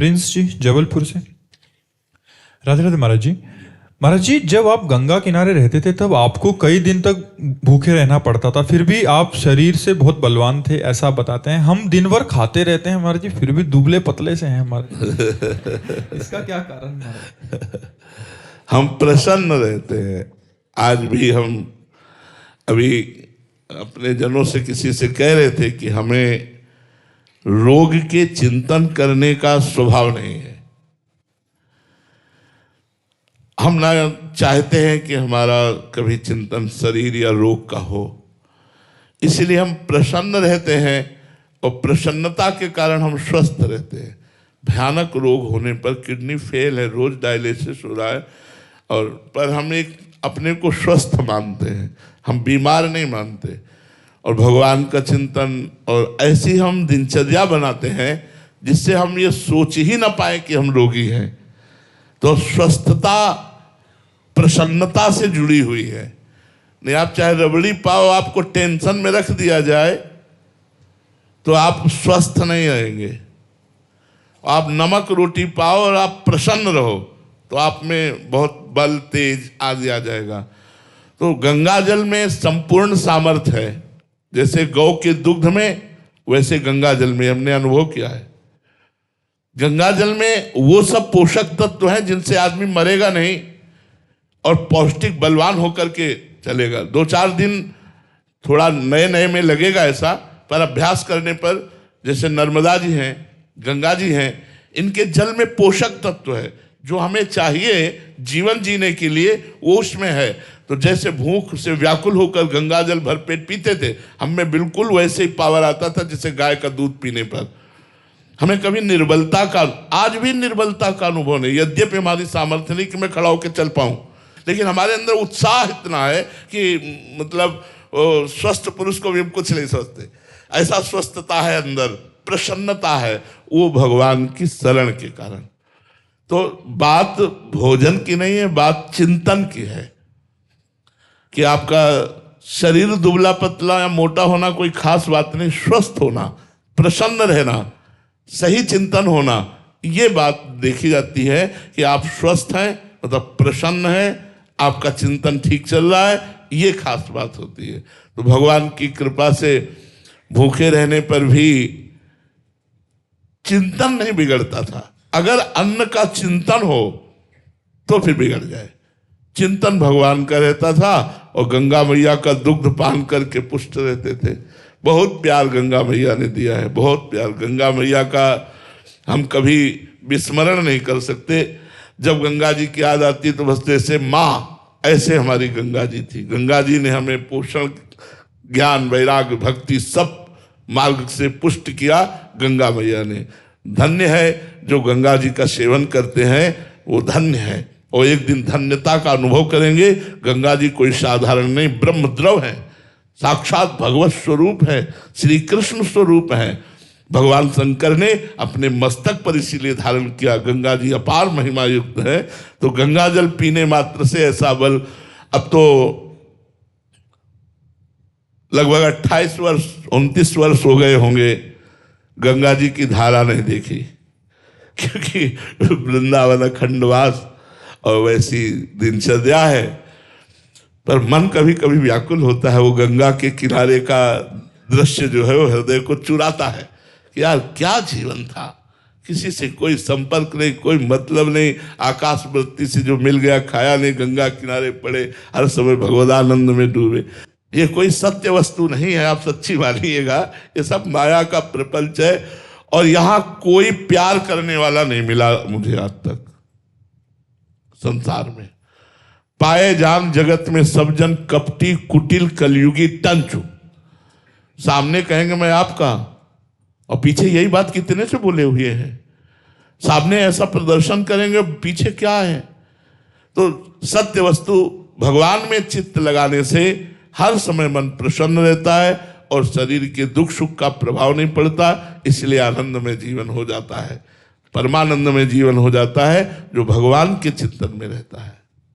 Prince जी जबलपुर से। राधे राधे महाराज जी। महाराज जी, जब आप गंगा किनारे रहते थे तब आपको कई दिन तक भूखे रहना पड़ता था, फिर भी आप शरीर से बहुत बलवान थे ऐसा बताते हैं। हम दिन भर खाते रहते हैं महाराज जी, फिर भी दुबले पतले से हैं हमारे। इसका क्या कारण महाराज? हम प्रसन्न रहते हैं। आज भी हम अभी अपने जनों से किसी से कह रहे थे कि हमें रोग के चिंतन करने का स्वभाव नहीं है। हम ना चाहते हैं कि हमारा कभी चिंतन शरीर या रोग का हो, इसलिए हम प्रसन्न रहते हैं और प्रसन्नता के कारण हम स्वस्थ रहते हैं। भयानक रोग होने पर किडनी फेल है, रोज डायलिसिस हो रहा है, और पर हम एक अपने को स्वस्थ मानते हैं, हम बीमार नहीं मानते, और भगवान का चिंतन और ऐसी हम दिनचर्या बनाते हैं जिससे हम ये सोच ही ना पाए कि हम रोगी हैं। तो स्वस्थता प्रसन्नता से जुड़ी हुई है। नहीं, आप चाहे रबड़ी पाओ, आपको टेंशन में रख दिया जाए तो आप स्वस्थ नहीं रहेंगे। आप नमक रोटी पाओ और आप प्रसन्न रहो तो आप में बहुत बल तेज आदि आ जाएगा। तो गंगा जल में संपूर्ण सामर्थ्य है। जैसे गौ के दुग्ध में, वैसे गंगा जल में हमने अनुभव किया है। गंगा जल में वो सब पोषक तत्व हैं जिनसे आदमी मरेगा नहीं और पौष्टिक बलवान होकर के चलेगा। 2-4 दिन थोड़ा नए नए में लगेगा ऐसा, पर अभ्यास करने पर, जैसे नर्मदा जी हैं, गंगा जी हैं, इनके जल में पोषक तत्व है जो हमें चाहिए जीवन जीने के लिए, वो उसमें है। तो जैसे भूख से व्याकुल होकर गंगा जल भरपेट पीते थे, हम में बिल्कुल वैसे ही पावर आता था जैसे गाय का दूध पीने पर। हमें कभी निर्बलता का, आज भी निर्बलता का अनुभव नहीं। यद्यपि हमारी सामर्थ्य नहीं कि मैं खड़ा होकर चल पाऊं, लेकिन हमारे अंदर उत्साह इतना है कि मतलब स्वस्थ पुरुष को भी हम कुछ नहीं सोचते। ऐसा स्वस्थता है अंदर, प्रसन्नता है, वो भगवान की शरण के कारण। तो बात भोजन की नहीं है, बात चिंतन की है कि आपका शरीर दुबला पतला या मोटा होना कोई खास बात नहीं। स्वस्थ होना, प्रसन्न रहना, सही चिंतन होना, ये बात देखी जाती है कि आप स्वस्थ हैं, मतलब प्रसन्न हैं, आपका चिंतन ठीक चल रहा है, ये खास बात होती है। तो भगवान की कृपा से भूखे रहने पर भी चिंतन नहीं बिगड़ता था। अगर अन्न का चिंतन हो तो फिर बिगड़ जाए। चिंतन भगवान का रहता था और गंगा मैया का दुग्ध पान करके पुष्ट रहते थे। बहुत प्यार गंगा मैया ने दिया है, बहुत प्यार। गंगा मैया का हम कभी विस्मरण नहीं कर सकते। जब गंगा जी की याद आती तो बस जैसे माँ, ऐसे हमारी गंगा जी थी। गंगा जी ने हमें पोषण, ज्ञान, वैराग्य, भक्ति सब मार्ग से पुष्ट किया गंगा मैया ने। धन्य है जो गंगा जी का सेवन करते हैं, वो धन्य है, और एक दिन धन्यता का अनुभव करेंगे। गंगा जी कोई साधारण नहीं, ब्रह्म द्रव है, साक्षात भगवत स्वरूप है, श्री कृष्ण स्वरूप है। भगवान शंकर ने अपने मस्तक पर इसीलिए धारण किया। गंगा जी अपार महिमा युक्त है। तो गंगा जल पीने मात्र से ऐसा बल। अब तो लगभग 28 वर्ष 29 वर्ष हो गए होंगे गंगा जी की धारा नहीं देखी, क्योंकि वृंदावन खंडवास और वैसी दिनचर्या है। पर मन कभी कभी व्याकुल होता है। वो गंगा के किनारे का दृश्य जो है वो हृदय को चुराता है कि यार क्या जीवन था, किसी से कोई संपर्क नहीं, कोई मतलब नहीं, आकाश वृत्ति से जो मिल गया खाया नहीं, गंगा किनारे पड़े, हर समय भगवदानंद में डूबे। ये कोई सत्य वस्तु नहीं है, आप सच्ची मानिएगा। ये सब माया का प्रपंच है, और यहाँ कोई प्यार करने वाला नहीं मिला मुझे आज तक संसार में। पाए जान जगत में सब जन कपटी कुटिल कलयुगी टंचु। सामने कहेंगे मैं आपका, और पीछे यही बात कितने से बोले हुए हैं। सामने ऐसा प्रदर्शन करेंगे, पीछे क्या है। तो सत्य वस्तु भगवान में चित्त लगाने से हर समय मन प्रसन्न रहता है और शरीर के दुख सुख का प्रभाव नहीं पड़ता। इसलिए आनंद में जीवन हो जाता है, परमानंद में जीवन हो जाता है जो भगवान के चिंतन में रहता है।